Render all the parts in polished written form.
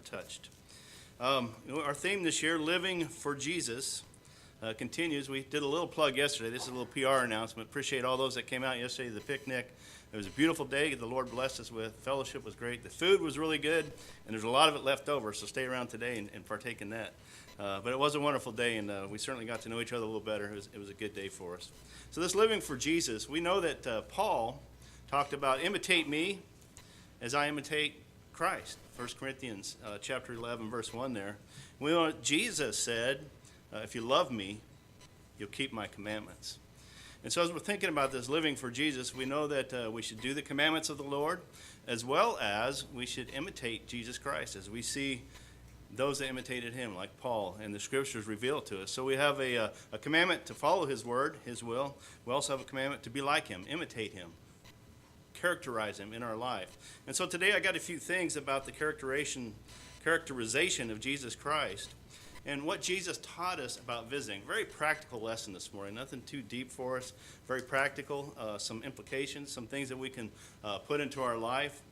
touched. Our theme this year, Living for Jesus, continues. We did a little plug yesterday. This is a little PR announcement. Appreciate all those that came out yesterday to the picnic. It was a beautiful day the Lord blessed us with. Fellowship was great. The food was really good, and there's a lot of it left over, so stay around today and partake in that. But it was a wonderful day, and we certainly got to know each other a little better. It was a good day for us. So this Living for Jesus, we know that Paul talked about imitate me as I imitate Christ. 1 Corinthians chapter 11, verse 1 there. We know Jesus said, if you love me, you'll keep my commandments. And so as we're thinking about this living for Jesus, we know that we should do the commandments of the Lord, as well as we should imitate Jesus Christ, as we see those that imitated him, like Paul, and the scriptures reveal it to us. So we have a commandment to follow his word, his will. We also have a commandment to be like him, imitate him, characterize him in our life. And so today I got a few things about the characterization of Jesus Christ and what Jesus taught us about visiting. Very practical lesson this morning, nothing too deep for us, very practical, some implications, some things that we can put into our life.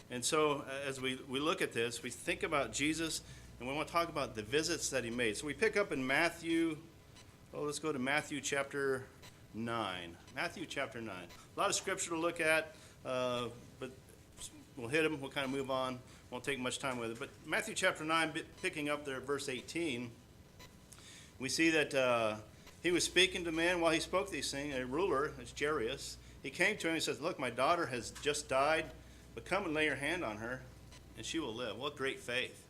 And so as we look at this, we think about Jesus, and we want to talk about the visits that he made. So we pick up in Matthew, let's go to Matthew chapter 9. Matthew chapter 9. A lot of scripture to look at, but we'll hit them, we'll kind of move on. Won't take much time with it. But Matthew chapter 9, picking up there at verse 18, we see that he was speaking to man while he spoke these things. A ruler, it's Jairus, he came to him and says, look, my daughter has just died, but come and lay your hand on her, and she will live. What great faith.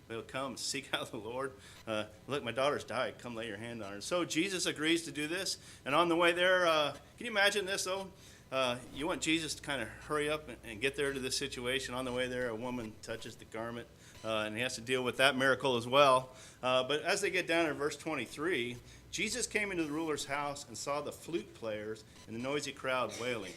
They'll come seek out the Lord. Look, my daughter's died. Come lay your hand on her. So Jesus agrees to do this. And on the way there, can you imagine this, though? You want Jesus to kind of hurry up and get there to this situation. On the way there, a woman touches the garment, and he has to deal with that miracle as well. But as they get down to verse 23, Jesus came into the ruler's house and saw the flute players and the noisy crowd wailing.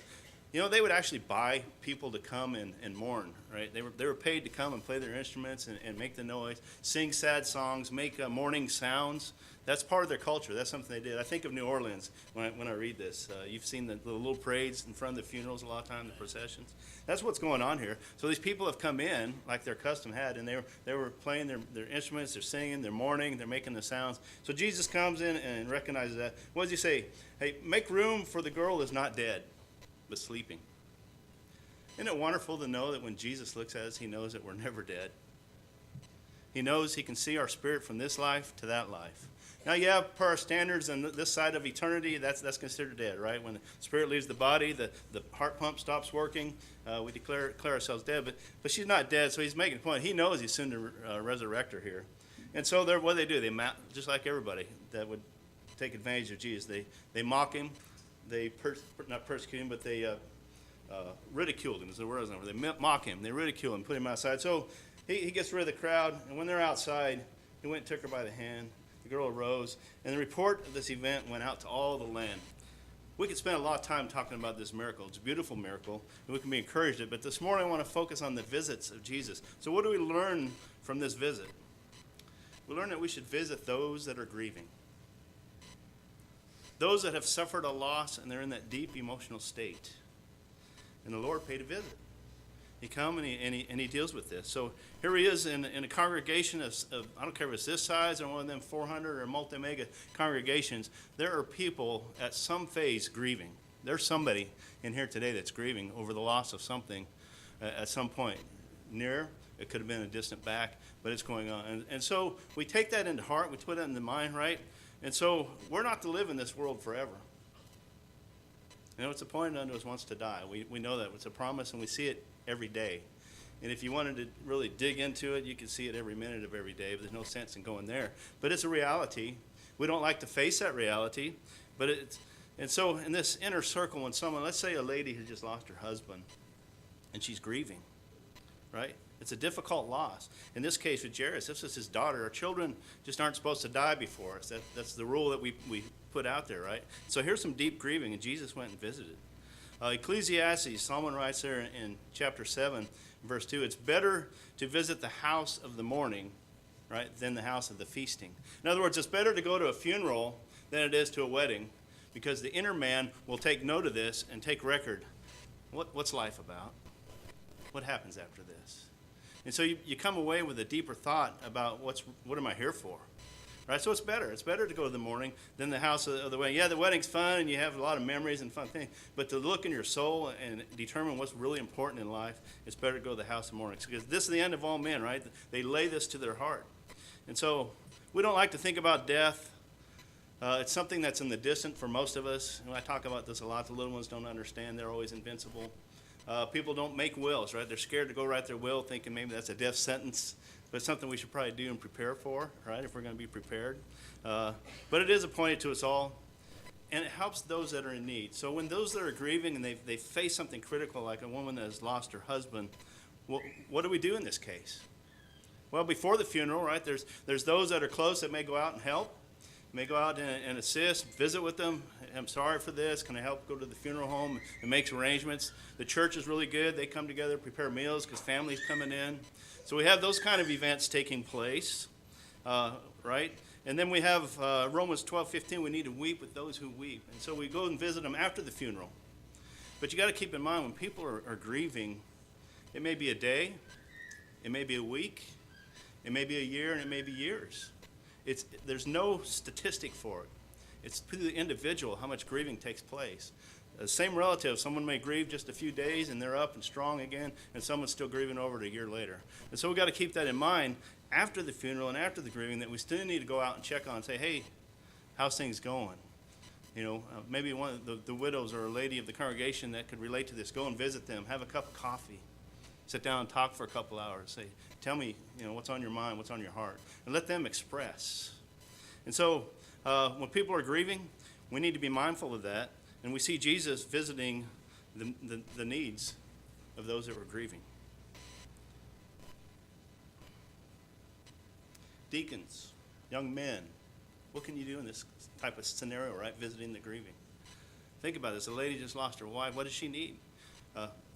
You know, they would actually buy people to come and mourn, right? They were paid to come and play their instruments and make the noise, sing sad songs, make mourning sounds. That's part of their culture. That's something they did. I think of New Orleans when I read this. You've seen the little parades in front of the funerals a lot of times, the processions. That's what's going on here. So these people have come in like their custom had, and they were playing their instruments, they're singing, they're mourning, they're making the sounds. So Jesus comes in and recognizes that. What does he say? Hey, make room, for the girl is not dead, but sleeping. Isn't it wonderful to know that when Jesus looks at us, he knows that we're never dead? He knows he can see our spirit from this life to that life. Now, yeah, per our standards on this side of eternity, that's considered dead, right? When the spirit leaves the body, the heart pump stops working, we declare ourselves dead. But she's not dead, so he's making a point. He knows he's soon to resurrect her here. And so what do? They just like everybody that would take advantage of Jesus. They mock him. They not persecute him, but they ridiculed him, is the word. They mock him. They ridicule him, put him outside. So he gets rid of the crowd, and when they're outside, he went and took her by the hand. The girl arose, and the report of this event went out to all the land. We could spend a lot of time talking about this miracle. It's a beautiful miracle, and we can be encouraged it. But this morning I want to focus on the visits of Jesus. So what do we learn from this visit? We learn that we should visit those that are grieving. Those that have suffered a loss, and they're in that deep emotional state. And the Lord paid a visit. He comes and he deals with this. So here he is in a congregation of, I don't care if it's this size or one of them 400 or multi-mega congregations. There are people at some phase grieving. There's somebody in here today that's grieving over the loss of something at some point. Near, it could have been a distant back, but it's going on. And so we take that into heart. We put that in the mind, right? And so we're not to live in this world forever. You know, it's appointed unto us once to die. We know that. It's a promise, and we see it every day. And if you wanted to really dig into it, you can see it every minute of every day, but there's no sense in going there. But it's a reality. We don't like to face that reality, but and so in this inner circle, when someone, let's say a lady has just lost her husband, and she's grieving, right? It's a difficult loss. In this case with Jairus, this is his daughter. Our children just aren't supposed to die before us. That's the rule that we put out there, right? So here's some deep grieving, and Jesus went and visited. Ecclesiastes, Solomon writes there in chapter 7, verse 2, it's better to visit the house of the mourning, right, than the house of the feasting. In other words, it's better to go to a funeral than it is to a wedding, because the inner man will take note of this and take record. What's life about? What happens after this? And so you come away with a deeper thought about what am I here for? Right? So it's better. It's better to go to the morning than the house of the wedding. Yeah, the wedding's fun and you have a lot of memories and fun things. But to look in your soul and determine what's really important in life, it's better to go to the house of mourning. Because this is the end of all men, right? They lay this to their heart. And so we don't like to think about death. It's something that's in the distant for most of us. And I talk about this a lot. The little ones don't understand. They're always invincible. People don't make wills, right? They're scared to go write their will thinking maybe that's a death sentence. But it's something we should probably do and prepare for, right, if we're going to be prepared. But it is appointed to us all, and it helps those that are in need. So when those that are grieving and they face something critical, like a woman that has lost her husband, what do we do in this case? Well, before the funeral, right, there's those that are close that may go out and help, may go out and assist, visit with them. I'm sorry for this. Can I help go to the funeral home and make arrangements? The church is really good. They come together, prepare meals because family's coming in. So we have those kind of events taking place, right? And then we have Romans 12:15. We need to weep with those who weep. And so we go and visit them after the funeral. But you got to keep in mind when people are grieving, it may be a day, it may be a week, it may be a year, and it may be years. There's no statistic for it. It's to the individual how much grieving takes place. The same relative, someone may grieve just a few days and they're up and strong again, and someone's still grieving over it a year later. And so we've got to keep that in mind after the funeral and after the grieving, that we still need to go out and check on and say, hey, how's things going? You know, maybe one of the widows or a lady of the congregation that could relate to this, go and visit them, have a cup of coffee, sit down and talk for a couple hours, say, tell me, what's on your mind, what's on your heart, and let them express. And so when people are grieving, we need to be mindful of that. And we see Jesus visiting the needs of those that were grieving. Deacons, young men, what can you do in this type of scenario, right? Visiting the grieving. Think about this. A lady just lost her wife. What does she need?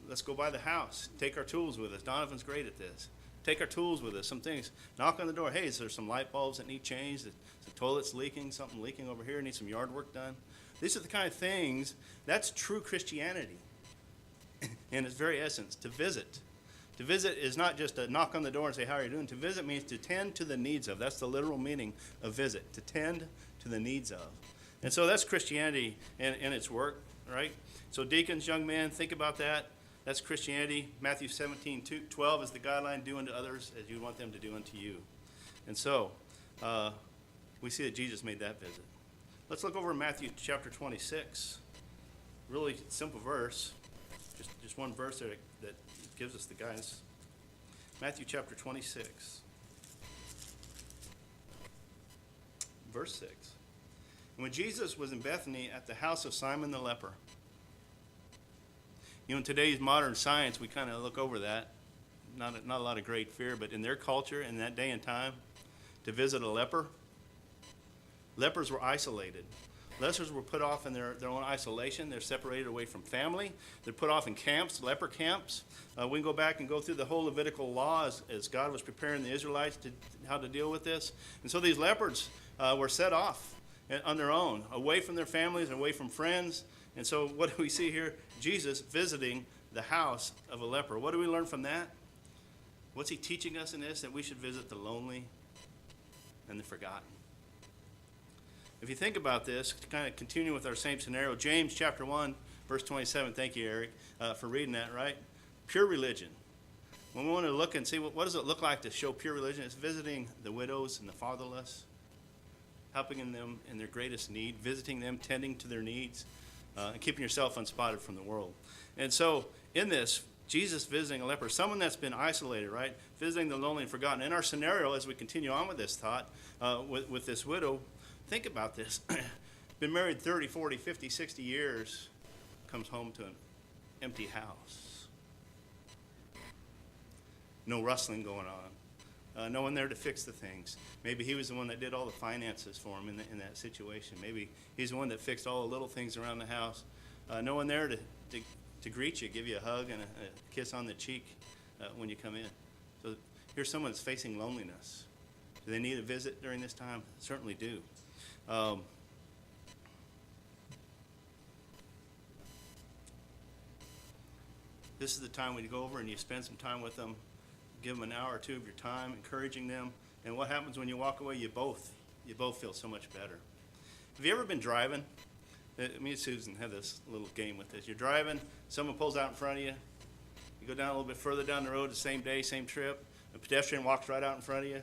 Let's go by the house. Take our tools with us. Donovan's great at this. Take our tools with us. Some things. Knock on the door. Hey, is there some light bulbs that need changed? The toilet's leaking. Something leaking over here. Need some yard work done. These are the kind of things, that's true Christianity in its very essence, to visit. To visit is not just to knock on the door and say, how are you doing? To visit means to tend to the needs of. That's the literal meaning of visit, to tend to the needs of. And so that's Christianity in its work, right? So deacons, young men, think about that. That's Christianity. Matthew 17:12 is the guideline, do unto others as you want them to do unto you. And so we see that Jesus made that visit. Let's look over Matthew chapter 26. Really simple verse. Just one verse there that gives us the guidance. Matthew chapter 26. Verse 6. And when Jesus was in Bethany at the house of Simon the leper. In today's modern science, we kind of look over that. Not a lot of great fear, but in their culture, in that day and time, to visit a leper, lepers were isolated. Lepers were put off in their own isolation. They're separated away from family. They're put off in camps, leper camps. We can go back and go through the whole Levitical law as God was preparing the Israelites how to deal with this. And so these lepers were set off on their own, away from their families, away from friends. And so what do we see here? Jesus visiting the house of a leper. What do we learn from that? What's he teaching us in this? That we should visit the lonely and the forgotten. If you think about this, to kind of continue with our same scenario, James chapter 1, verse 27, thank you, Eric, for reading that, right? Pure religion. When we want to look and see what does it look like to show pure religion, it's visiting the widows and the fatherless, helping them in their greatest need, visiting them, tending to their needs, and keeping yourself unspotted from the world. And so in this, Jesus visiting a leper, someone that's been isolated, right? Visiting the lonely and forgotten. In our scenario, as we continue on with this thought, with this widow, think about this. Been married 30, 40, 50, 60 years, comes home to an empty house. No rustling going on. No one there to fix the things. Maybe he was the one that did all the finances for him in that situation. Maybe he's the one that fixed all the little things around the house. No one there to greet you, give you a hug and a kiss on the cheek when you come in. So here's someone that's facing loneliness. Do they need a visit during this time? Certainly do. This is the time when you go over and you spend some time with them. give them an hour or two of your time, encouraging them. And what happens when you walk away? You both feel so much better. Have you ever been driving? Me and Susan have this little game with this. You're driving, someone pulls out in front of you. You go down a little bit further down the road, the same day, same trip. A pedestrian walks right out in front of you.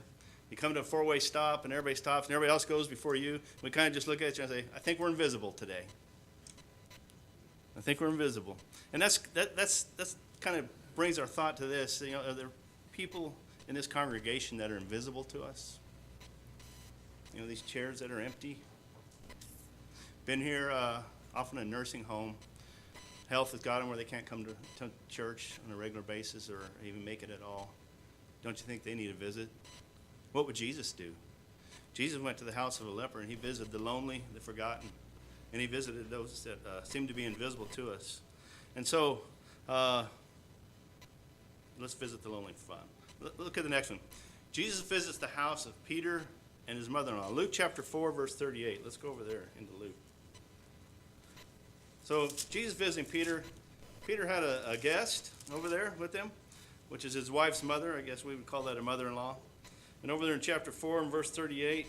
You come to a four-way stop, and everybody stops, and everybody else goes before you. We kind of just look at you and say, I think we're invisible today. I think we're invisible. And that's kind of brings our thought to this. You know, are there people in this congregation that are invisible to us? You know, these chairs that are empty. Been here often in a nursing home. Health has got them where they can't come to church on a regular basis or even make it at all. Don't you think they need a visit? What would Jesus do? Jesus went to the house of a leper, and he visited the lonely, the forgotten, and he visited those that seem to be invisible to us. And so let's visit the lonely for fun. Look at the next one. Jesus visits the house of Peter and his mother-in-law. Luke chapter 4, verse 38. Let's go over there into Luke. So Jesus visiting Peter. Peter had a guest over there with him, which is his wife's mother. I guess we would call that a mother-in-law. And over there in chapter 4 and verse 38,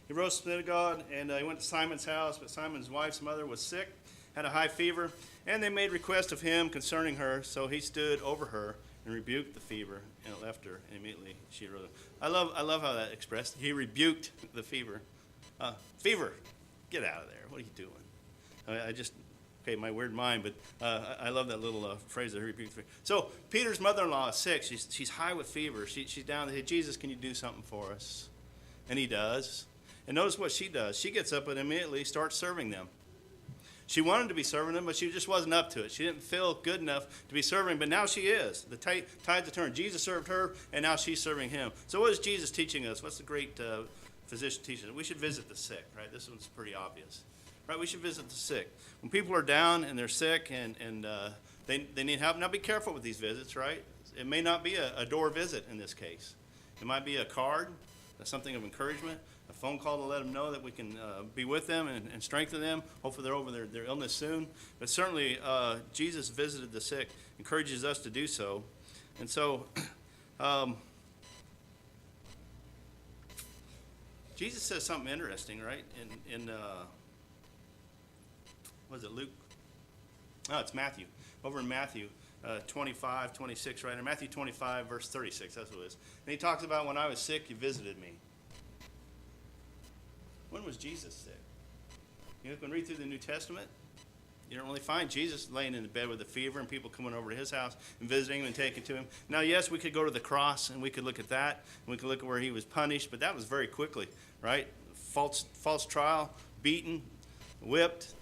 he rose to the synagogue, and he went to Simon's house, but Simon's wife's mother was sick, had a high fever, and they made request of him concerning her. So he stood over her and rebuked the fever, and it left her, and immediately she arose. I love how that expressed. He rebuked the fever. Fever, get out of there. What are you doing? Okay, my weird mind, but I love that little phrase that he rebuked the fever. So Peter's mother-in-law is sick. She's high with fever. She's down there. Hey, Jesus, can you do something for us? And he does. And notice what she does. She gets up and immediately starts serving them. She wanted to be serving them, but she just wasn't up to it. She didn't feel good enough to be serving, but now she is. The tides have turned. Jesus served her, and now she's serving him. So what is Jesus teaching us? What's the great physician teaching us? We should visit the sick, right? This one's pretty obvious. Right, we should visit the sick. When people are down and they're sick and they need help, now be careful with these visits, right? It may not be a door visit in this case. It might be a card, something of encouragement, a phone call to let them know that we can be with them and strengthen them. Hopefully they're over their illness soon. But certainly Jesus visited the sick, encourages us to do so. And so Jesus says something interesting, right? In was it Luke? Oh, it's Matthew. Over in Matthew 25, 26, right? In Matthew 25, verse 36, that's what it is. And he talks about, when I was sick, you visited me. When was Jesus sick? You can read through the New Testament. You don't really find Jesus laying in the bed with a fever and people coming over to his house and visiting him and taking to him. Now, yes, we could go to the cross and we could look at that, and we could look at where he was punished, but that was very quickly, right? False trial, beaten, whipped,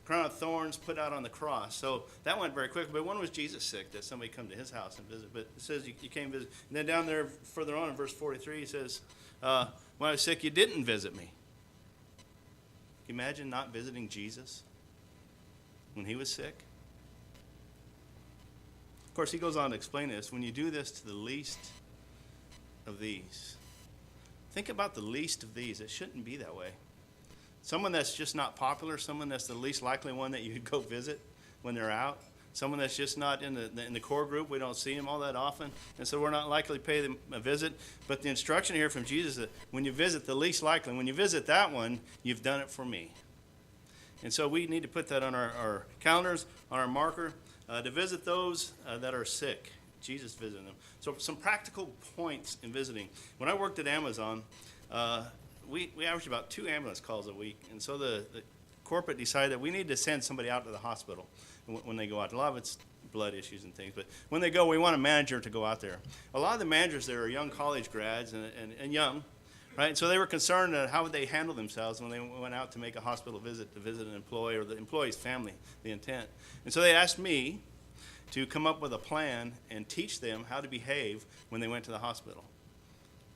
crown of thorns put out on the cross. So that went very quickly. But when was Jesus sick that somebody come to his house and visit? But it says you came visit. And then down there further on in verse 43, he says, when I was sick, you didn't visit me. Can you imagine not visiting Jesus when he was sick? Of course, he goes on to explain this. When you do this to the least of these, think about the least of these. It shouldn't be that way. Someone that's just not popular, someone that's the least likely one that you'd go visit when they're out, someone that's just not in the core group. We don't see them all that often, and so we're not likely to pay them a visit. But the instruction here from Jesus is that when you visit the least likely, when you visit that one, you've done it for me. And so we need to put that on our calendars, on our marker, to visit those that are sick. Jesus visited them. So some practical points in visiting. When I worked at Amazon, we averaged about 2 ambulance calls a week, and so the corporate decided that we need to send somebody out to the hospital when they go out. A lot of it's blood issues and things, but when they go, we want a manager to go out there. A lot of the managers there are young college grads and young, right? And so they were concerned how would they handle themselves when they went out to make a hospital visit to visit an employee or the employee's family, the intent. And so they asked me to come up with a plan and teach them how to behave when they went to the hospital.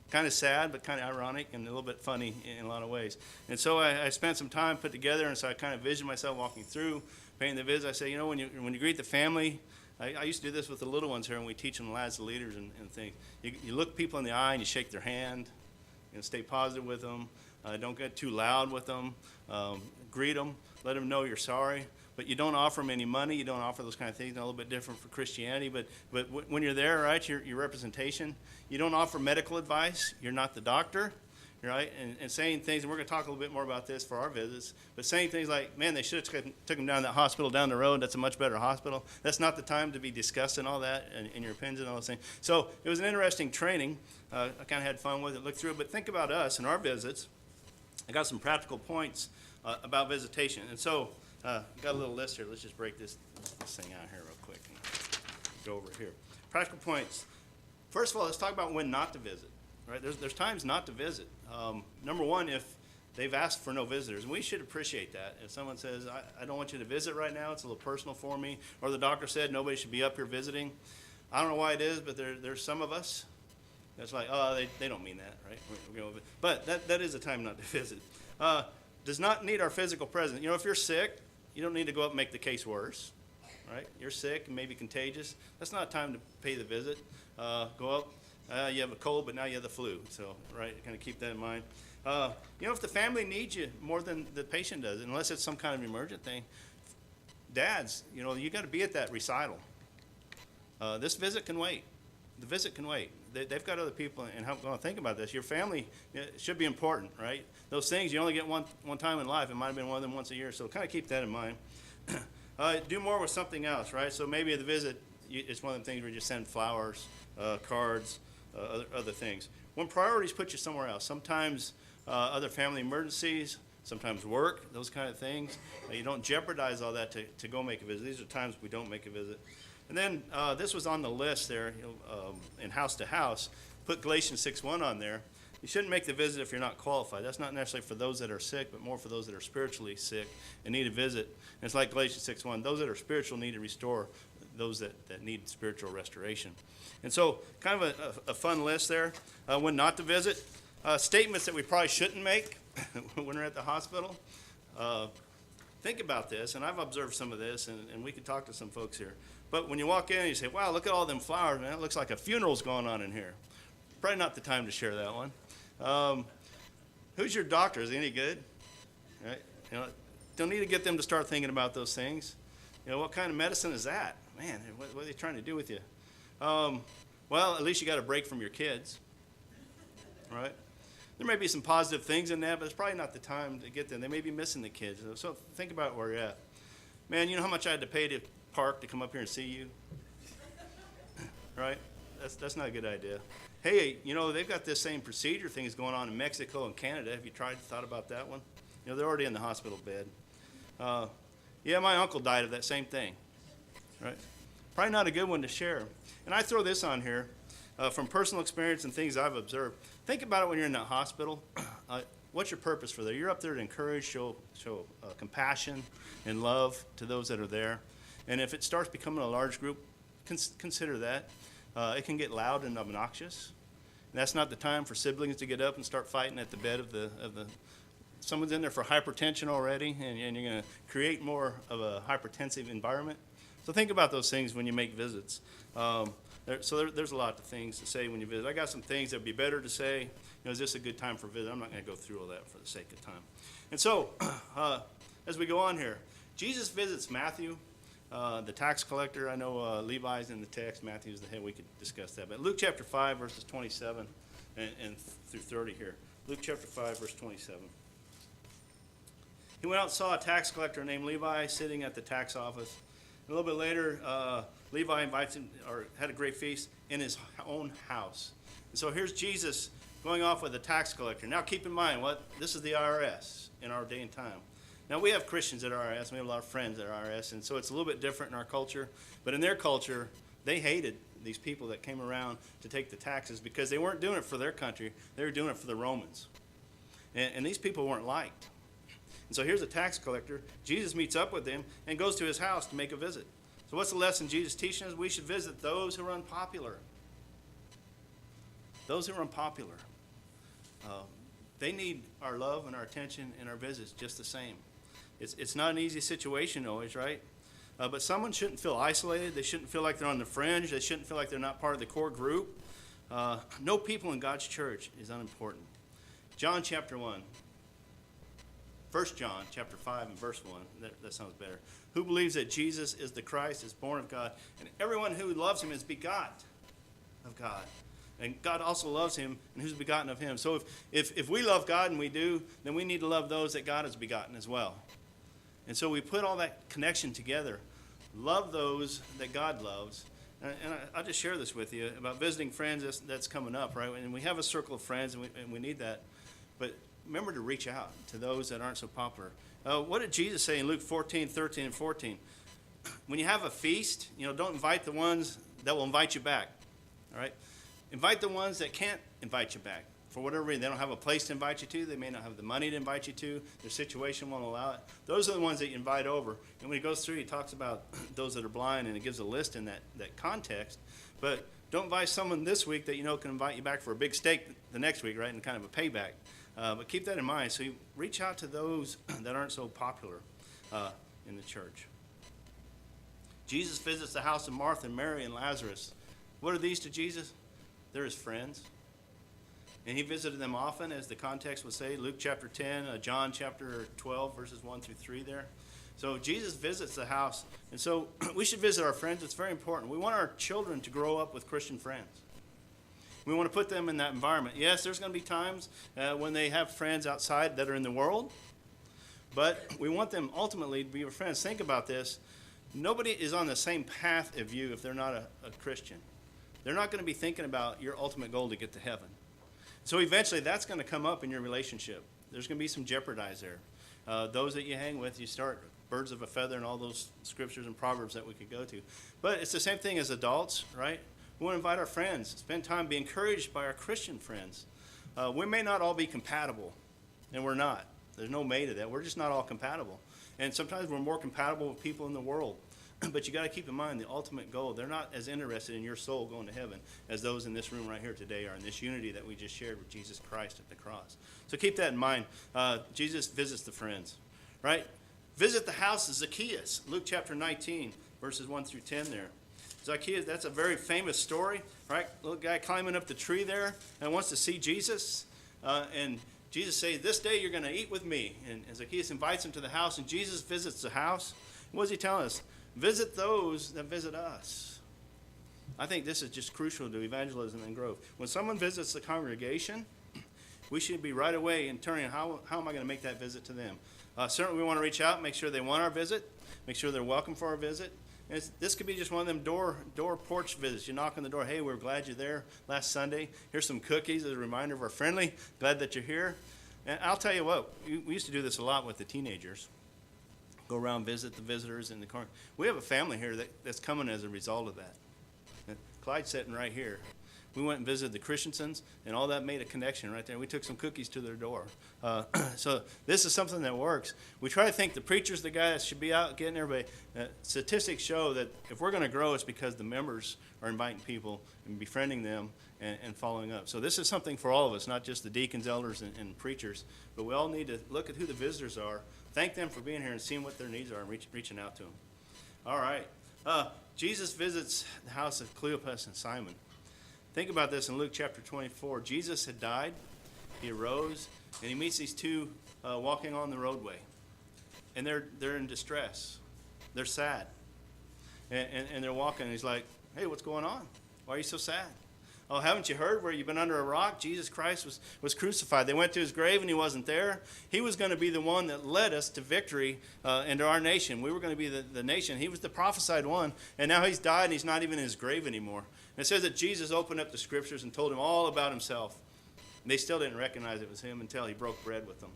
Kind of sad, but kind of ironic and a little bit funny in a lot of ways. And so I spent some time put together, and so I kind of visioned myself walking through, paying the visit. I say, you know, when you greet the family, I used to do this with the little ones here, and we teach them as the leaders and things. You look people in the eye and you shake their hand, and stay positive with them. Don't get too loud with them. Greet them. Let them know you're sorry. but you don't offer them any money. You don't offer those kind of things. A little bit different for Christianity, but when you're there, right, your representation, you don't offer medical advice. You're not the doctor, right? And saying things, and we're going to talk a little bit more about this for our visits, but saying things like, man, they should have took them down to that hospital down the road. That's a much better hospital. That's not the time to be discussing all that and your opinions and all those things. So it was an interesting training. I kind of had fun with it, looked through it, but think about us and our visits. I got some practical points about visitation. And so got a little list here. Let's just break this thing out here real quick and go over here. Practical points. First of all, let's talk about when not to visit. Right? There's times not to visit. Number one, if they've asked for no visitors, and we should appreciate that. If someone says, I don't want you to visit right now, it's a little personal for me, or the doctor said nobody should be up here visiting. I don't know why it is, but there's some of us that's like, oh, they don't mean that, right? But that is a time not to visit. Does not need our physical presence. You know, if you're sick, you don't need to go up and make the case worse, right? You're sick and maybe contagious. That's not a time to pay the visit. Go up. You have a cold, but now you have the flu. So, right, kind of keep that in mind. You know, if the family needs you more than the patient does, unless it's some kind of emergent thing, dads, you know, you got to be at that recital. This visit can wait. The visit can wait. They've got other people, and how going to think about this. Your family should be important, right? Those things you only get one time in life. It might have been one of them once a year, so kind of keep that in mind. Do more with something else, right? So maybe at the visit, it's one of the things where you just send flowers, cards, other things. When priorities put you somewhere else, sometimes other family emergencies, sometimes work, those kind of things. You don't jeopardize all that to go make a visit. These are times we don't make a visit. And then this was on the list there, in house to house. Put Galatians 6:1 on there. You shouldn't make the visit if you're not qualified. That's not necessarily for those that are sick, but more for those that are spiritually sick and need a visit. And it's like Galatians 6:1. Those that are spiritual need to restore those that need spiritual restoration. And so kind of a fun list there. When not to visit. Statements that we probably shouldn't make when we're at the hospital. Think about this, and I've observed some of this, and we could talk to some folks here. But when you walk in and you say, wow, look at all them flowers, man, it looks like a funeral's going on in here. Probably not the time to share that one. Who's your doctor? Is he any good? Right? You know, don't need to get them to start thinking about those things. You know, what kind of medicine is that? Man, what are they trying to do with you? Well, at least you got a break from your kids, right? There may be some positive things in that, but it's probably not the time to get them. They may be missing the kids. So think about where you're at. Man, you know how much I had to pay to park to come up here and see you? Right? That's not a good idea. Hey, you know, they've got this same procedure things going on in Mexico and Canada. Have you thought about that one? You know, they're already in the hospital bed. Yeah, my uncle died of that same thing. Right? Probably not a good one to share. And I throw this on here from personal experience and things I've observed. Think about it when you're in that hospital. What's your purpose for there? You're up there to encourage, show compassion and love to those that are there. And if it starts becoming a large group, consider that. It can get loud and obnoxious. And that's not the time for siblings to get up and start fighting at the bed of the someone's in there for hypertension already, and you're going to create more of a hypertensive environment. So think about those things when you make visits. There's a lot of things to say when you visit. I got some things that would be better to say. You know, is this a good time for a visit? I'm not going to go through all that for the sake of time. And so, as we go on here, Jesus visits Matthew, the tax collector. I know Levi's in the text. Matthew's the head. We could discuss that. But Luke chapter 5, verses 27 and through 30 here. Luke chapter 5, verse 27. He went out and saw a tax collector named Levi sitting at the tax office. A little bit later, Levi invites him, or had a great feast in his own house. And so here's Jesus going off with a tax collector. Now keep in mind, this is the IRS in our day and time. Now we have Christians at IRS, we have a lot of friends at IRS, and so it's a little bit different in our culture. But in their culture, they hated these people that came around to take the taxes because they weren't doing it for their country, they were doing it for the Romans. And these people weren't liked. And so here's a tax collector. Jesus meets up with him and goes to his house to make a visit. So what's the lesson Jesus teaching us? We should visit those who are unpopular. Those who are unpopular. They need our love and our attention and our visits just the same. It's not an easy situation always, right? But someone shouldn't feel isolated. They shouldn't feel like they're on the fringe. They shouldn't feel like they're not part of the core group. No people in God's church is unimportant. John chapter 1. 1 John chapter 5 and verse 1. That sounds better. Who believes that Jesus is the Christ, is born of God, and everyone who loves him is begot of God. And God also loves him, and who's begotten of him. So if we love God, and we do, then we need to love those that God has begotten as well. And so we put all that connection together. Love those that God loves. And I'll just share this with you about visiting friends. That's coming up, right? And we have a circle of friends, and we need that. But remember to reach out to those that aren't so popular. What did Jesus say in Luke 14, 13, and 14? When you have a feast, don't invite the ones that will invite you back. All right? Invite the ones that can't invite you back. For whatever reason, they don't have a place to invite you to. They may not have the money to invite you to. Their situation won't allow it. Those are the ones that you invite over. And when he goes through, he talks about those that are blind, and he gives a list in that context. But don't invite someone this week that can invite you back for a big steak the next week, right, and kind of a payback. But keep that in mind. So you reach out to those that aren't so popular in the church. Jesus visits the house of Martha, Mary, and Lazarus. What are these to Jesus? They're his friends. And he visited them often, as the context would say, Luke chapter 10, John chapter 12, verses 1 through 3 there. So Jesus visits the house. And so we should visit our friends. It's very important. We want our children to grow up with Christian friends. We want to put them in that environment. Yes, there's going to be times when they have friends outside that are in the world. But we want them ultimately to be your friends. Think about this. Nobody is on the same path of you if they're not a Christian. They're not going to be thinking about your ultimate goal to get to heaven. So eventually that's going to come up in your relationship. There's going to be some jeopardize there. Those that you hang with, you start birds of a feather and all those scriptures and proverbs that we could go to. But it's the same thing as adults, right? We want to invite our friends, spend time, be encouraged by our Christian friends. We may not all be compatible, and we're not. There's no mate of that. We're just not all compatible. And sometimes we're more compatible with people in the world. But you got to keep in mind the ultimate goal. They're not as interested in your soul going to heaven as those in this room right here today are, in this unity that we just shared with Jesus Christ at the cross. So keep that in mind. Jesus visits the friends, right? Visit the house of Zacchaeus, Luke chapter 19, verses 1 through 10 there. Zacchaeus, that's a very famous story, right? Little guy climbing up the tree there and wants to see Jesus. And Jesus says, this day you're going to eat with me. And Zacchaeus invites him to the house, and Jesus visits the house. What does he tell us? Visit those that visit us. I think this is just crucial to evangelism and growth. When someone visits the congregation, we should be right away and turning, how am I going to make that visit to them? Certainly we want to reach out, make sure they want our visit, make sure they're welcome for our visit. And this could be just one of them door porch visits. You knock on the door, hey, we're glad you're there last Sunday. Here's some cookies as a reminder of our friendly. Glad that you're here. And I'll tell you what, we used to do this a lot with the teenagers. Go around, visit the visitors in the car. We have a family here that's coming as a result of that. And Clyde's sitting right here. We went and visited the Christiansons, and all that made a connection right there. We took some cookies to their door. So this is something that works. We try to think the preacher's the guy that should be out getting everybody. Statistics show that if we're going to grow, it's because the members are inviting people and befriending them and following up. So this is something for all of us, not just the deacons, elders, and preachers. But we all need to look at who the visitors are, thank them for being here and seeing what their needs are and reaching out to them. All right. Jesus visits the house of Cleopas and Simon. Think about this in Luke chapter 24. Jesus had died. He arose, and he meets these two walking on the roadway. And they're in distress. They're sad. And they're walking, and he's like, hey, what's going on? Why are you so sad? Oh, haven't you heard where you've been under a rock? Jesus Christ was crucified. They went to his grave, and he wasn't there. He was going to be the one that led us to victory into our nation. We were going to be the nation. He was the prophesied one, and now he's died, and he's not even in his grave anymore. And it says that Jesus opened up the scriptures and told him all about himself. And they still didn't recognize it was him until he broke bread with them.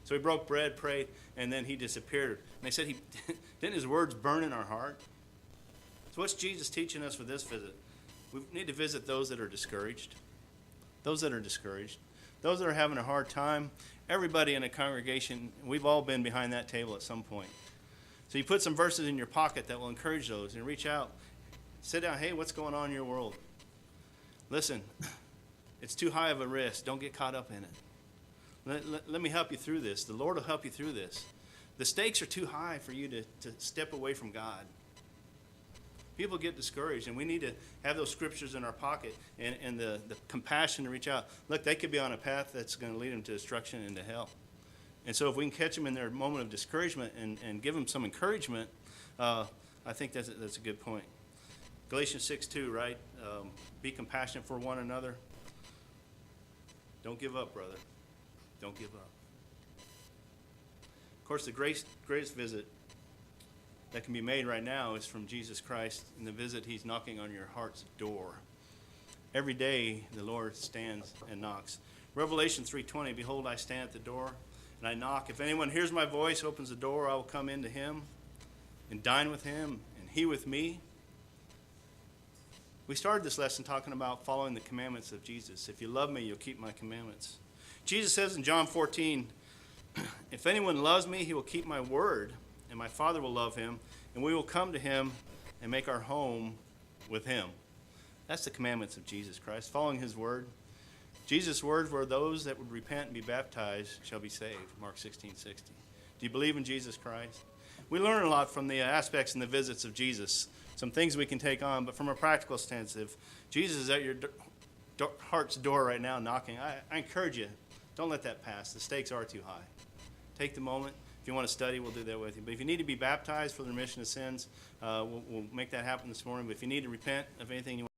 So he broke bread, prayed, and then he disappeared. And they said, didn't his words burn in our heart? So what's Jesus teaching us for this visit? We need to visit those that are discouraged. Those that are discouraged. Those that are having a hard time. Everybody in a congregation, we've all been behind that table at some point. So you put some verses in your pocket that will encourage those and reach out. Sit down. Hey, what's going on in your world? Listen, it's too high of a risk. Don't get caught up in it. Let me help you through this. The Lord will help you through this. The stakes are too high for you to step away from God. People get discouraged, and we need to have those scriptures in our pocket and the compassion to reach out. Look, they could be on a path that's going to lead them to destruction and to hell. And so if we can catch them in their moment of discouragement and give them some encouragement, I think that's a good point. Galatians 6:2, right? Be compassionate for one another. Don't give up, brother. Don't give up. Of course, the greatest visit that can be made right now is from Jesus Christ, and the visit he's knocking on your heart's door. Every day the Lord stands and knocks. Revelation 3:20, behold, I stand at the door and I knock. If anyone hears my voice, opens the door, I will come into him and dine with him and he with me. We started this lesson talking about following the commandments of Jesus. If you love me, you'll keep my commandments. Jesus says in John 14, if anyone loves me, he will keep my word, and my Father will love him, and we will come to him and make our home with him. That's the commandments of Jesus Christ, following his word. Jesus' words were, those that would repent and be baptized shall be saved, Mark 16:60. Do you believe in Jesus Christ? We learn a lot from the aspects and the visits of Jesus, some things we can take on, but from a practical stance, if Jesus is at your heart's door right now knocking, I encourage you, don't let that pass. The stakes are too high. Take the moment. If you want to study, we'll do that with you. But if you need to be baptized for the remission of sins, we'll make that happen this morning. But if you need to repent of anything you want